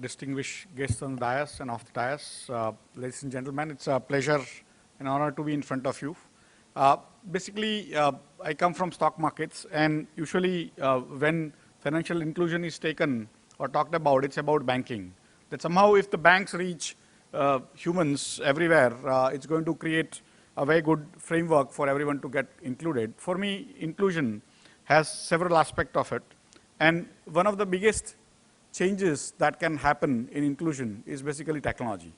distinguished guests on the dais and off the dais, ladies and gentlemen, it's a pleasure and honor to be in front of you. Basically, I come from stock markets, and usually when financial inclusion is taken or talked about, it's about banking. That somehow if the banks reach humans everywhere, it's going to create a very good framework for everyone to get included. For me, inclusion has several aspects of it. And one of the biggest changes that can happen in inclusion is basically technology.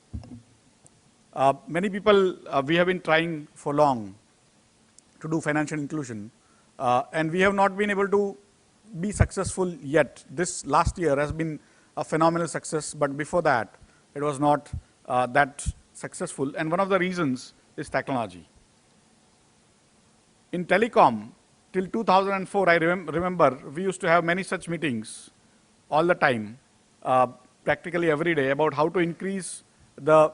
Many people, we have been trying for long to do financial inclusion, and we have not been able to be successful yet. This last year has been a phenomenal success, but before that, it was not that successful. And one of the reasons is technology. In telecom, till 2004, I remember we used to have many such meetings all the time, practically every day, about how to increase the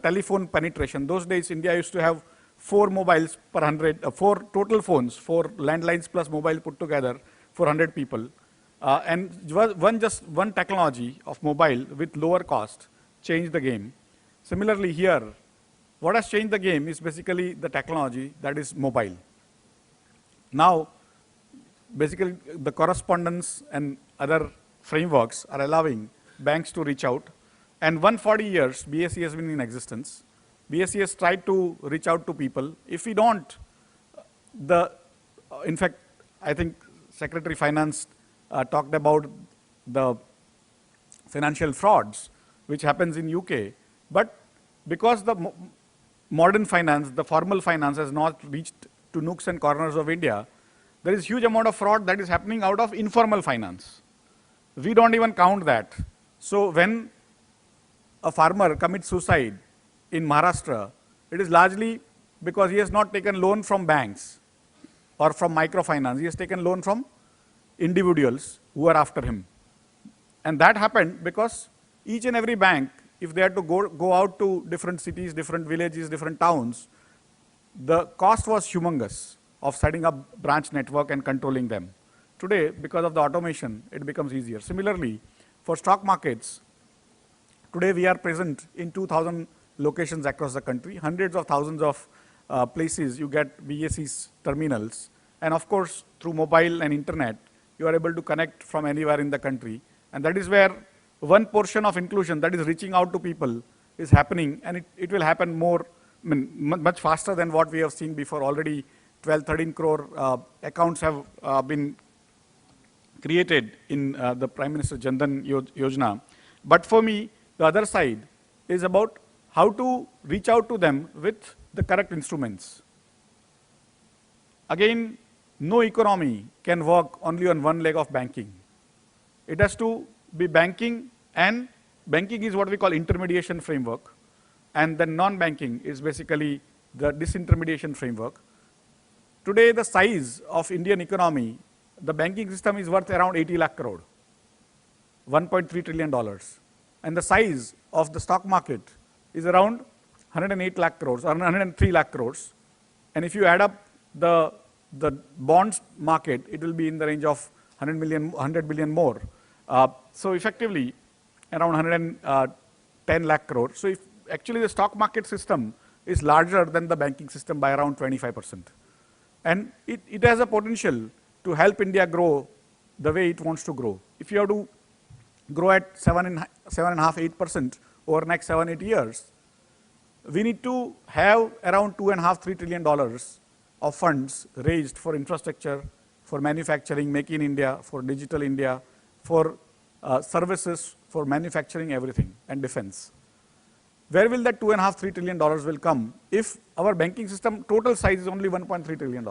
telephone penetration. Those days, India used to have 4 mobiles per 100, 4 total phones, 4 landlines plus mobile put together for 100 people. And one technology of mobile with lower cost changed the game. Similarly here, what has changed the game is basically the technology that is mobile. Now, basically the correspondence and other frameworks are allowing banks to reach out. And 140 years, BSE has been in existence. BSE has tried to reach out to people. If we don't, in fact, I think Secretary Finance talked about the financial frauds, which happens in UK. But because the modern finance, the formal finance has not reached to nooks and corners of India, there is huge amount of fraud that is happening out of informal finance. We don't even count that. So when a farmer commits suicide in Maharashtra, it is largely because he has not taken loan from banks or from microfinance. He has taken loan from individuals who are after him. And that happened because each and every bank, if they had to go out to different cities, different villages, different towns, the cost was humongous of setting up branch network and controlling them. Today, because of the automation, it becomes easier. Similarly, for stock markets, today we are present in 2,000 locations across the country, hundreds of thousands of places you get BSE's terminals. And of course, through mobile and internet, you are able to connect from anywhere in the country. And that is where one portion of inclusion that is reaching out to people is happening, and it will happen more, much faster than what we have seen before. Already 12, 13 crore accounts have been created in the Prime Minister Jan Dhan Yojana. But for me, the other side is about how to reach out to them with the correct instruments. Again, no economy can work only on one leg of banking. It has to be banking, and banking is what we call intermediation framework, and then non-banking is basically the disintermediation framework. Today, the size of Indian economy, the banking system is worth around 80 lakh crore, $1.3 trillion. And the size of the stock market is around 108 lakh crores or 103 lakh crores. And if you add up the bonds market, it will be in the range of 100 billion more. So effectively, around 110 lakh crores. So if actually the stock market system is larger than the banking system by around 25%. And it has a potential to help India grow the way it wants to grow. If you have to grow at 7.5, 8% over the next 7-8 years, we need to have around $2.5–3 trillion of funds raised for infrastructure, for manufacturing, Make in India, for Digital India, for services, for manufacturing, everything, and defense. Where will that $2.5–3 trillion will come if our banking system total size is only $1.3 trillion?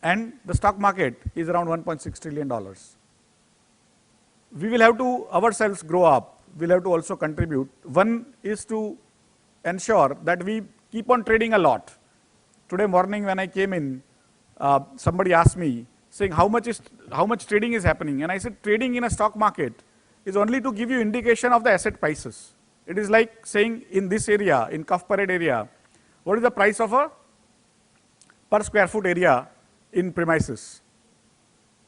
And the stock market is around $1.6 trillion. We will have to ourselves grow up. We'll have to also contribute. One is to ensure that we keep on trading a lot. Today morning when I came in, somebody asked me, saying how much trading is happening? And I said, trading in a stock market is only to give you indication of the asset prices. It is like saying in this area, in Cuff Parade area, what is the price of a per square foot area in premises,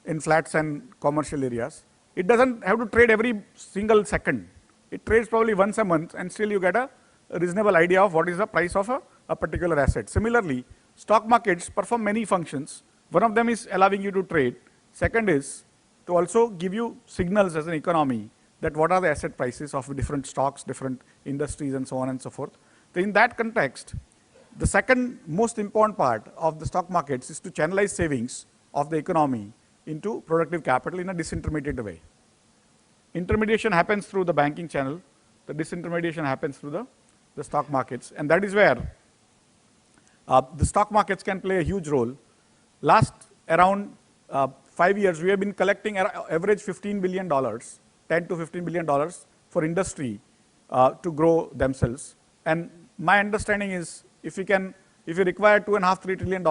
in flats and commercial areas. it doesn't have to trade every single second. It trades probably once a month, and still you get a reasonable idea of what is the price of a particular asset. Similarly, stock markets perform many functions. One of them is allowing you to trade. Second is to also give you signals as an economy that what are the asset prices of different stocks, different industries, and so on and so forth. So in that context, the second most important part of the stock markets is to channelize savings of the economy into productive capital in a disintermediated way. Intermediation happens through the banking channel. The disintermediation happens through the stock markets. And that is where the stock markets can play a huge role. Last around 5 years, we have been collecting average $15 billion, $10 to $15 billion for industry to grow themselves. And my understanding is if you require $2.5–3 trillion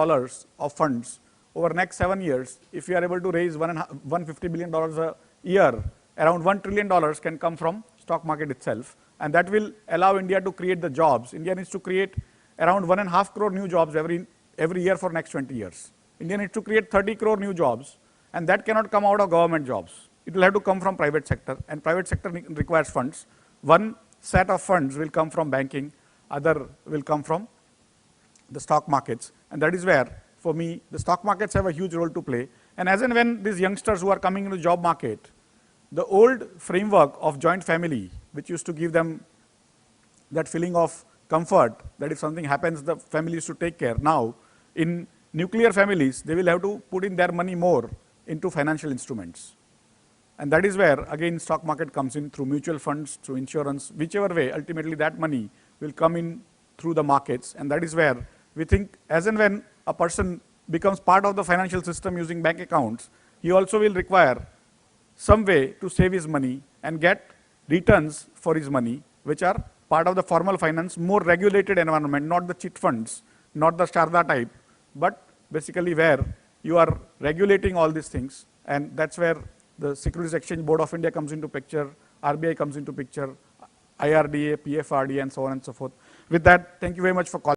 of funds over the next 7 years, if you are able to raise $150 billion a year, around $1 trillion can come from stock market itself. And that will allow India to create the jobs. India needs to create around 1.5 crore new jobs every year for next 20 years. India needs to create 30 crore new jobs, and that cannot come out of government jobs. It will have to come from private sector, and private sector requires funds. One set of funds will come from banking, other will come from the stock markets. And that is where, for me, the stock markets have a huge role to play. And as and when these youngsters who are coming into the job market, the old framework of joint family, which used to give them that feeling of comfort, that if something happens, the family used to take care. Now, in nuclear families, they will have to put in their money more into financial instruments. And that is where, again, stock market comes in through mutual funds, through insurance, whichever way, ultimately that money will come in through the markets. And that is where we think as and when a person becomes part of the financial system using bank accounts, he also will require some way to save his money and get returns for his money, which are part of the formal finance, more regulated environment, not the chit funds, not the Sharda type, but basically where you are regulating all these things. And that's where the Securities Exchange Board of India comes into picture, RBI comes into picture, IRDA, PFRDA, and so on and so forth. With that, thank you very much for calling.